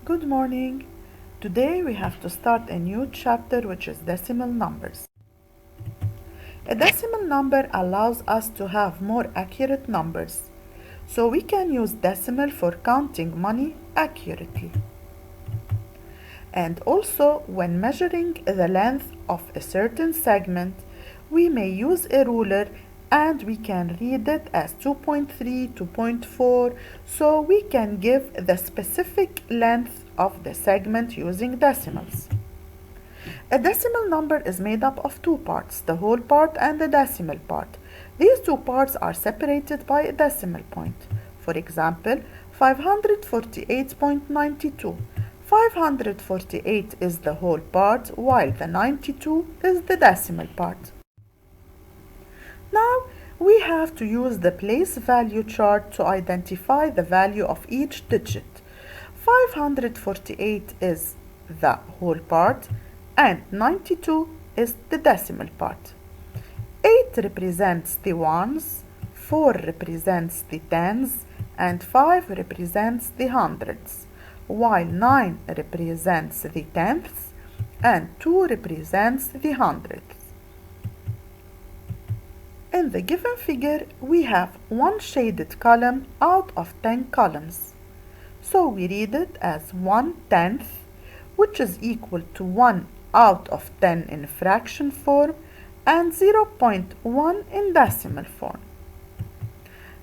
Good morning. Today we have to start a new chapter which is decimal numbers. A decimal number allows us to have more accurate numbers, so we can use decimal for counting money accurately. And also, when measuring the length of a certain segment, we may use a ruler and we can read it as 2.3, 2.4, so we can give the specific length of the segment using decimals. A decimal number is made up of two parts, the whole part and the decimal part. These two parts are separated by a decimal point. For example, 548.92. 548 is the whole part, while the 92 is the decimal part. Now, we have to use the place value chart to identify the value of each digit. 548 is the whole part and 92 is the decimal part. 8 represents the ones, 4 represents the tens, and 5 represents the hundreds, while 9 represents the tenths and 2 represents the hundredths. In the given figure, we have one shaded column out of 10 columns. So we read it as 1/10, which is equal to 1 out of 10 in fraction form and 0.1 in decimal form.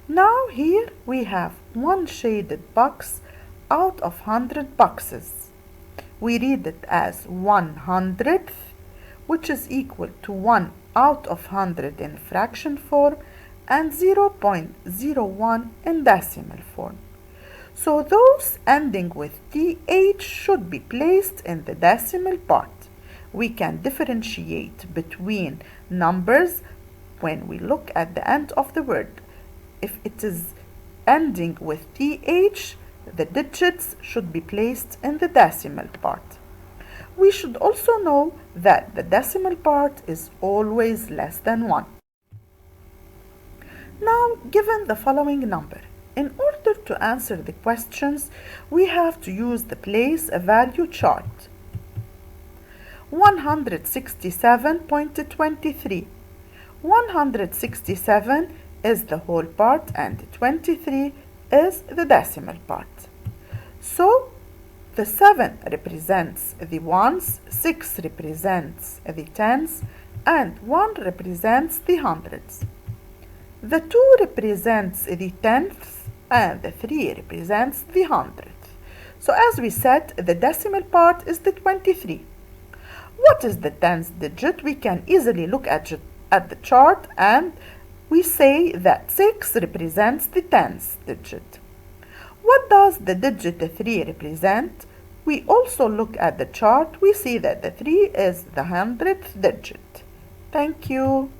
Now here we have one shaded box out of 100 boxes. We read it as 1/100th, which is equal to 1 out of 100 in fraction form and 0.01 in decimal form. So those ending with th should be placed in the decimal part. We can differentiate between numbers when we look at the end of the word. If it is ending with th, the digits should be placed in the decimal part. We should also know that the decimal part is always less than 1. Now, given the following number, in order to answer the questions, we have to use the place value chart. 167.23. 167 is the whole part and 23 is the decimal part. So, the 7 represents the ones, 6 represents the tens, and 1 represents the hundreds. The 2 represents the tenths, and the 3 represents the hundredth. So as we said, the decimal part is the 23. What is the tenth digit? We can easily look at the chart and we say that 6 represents the tenth digit. What does the digit 3 represent? We also look at the chart. We see that the 3 is the hundredth digit. Thank you.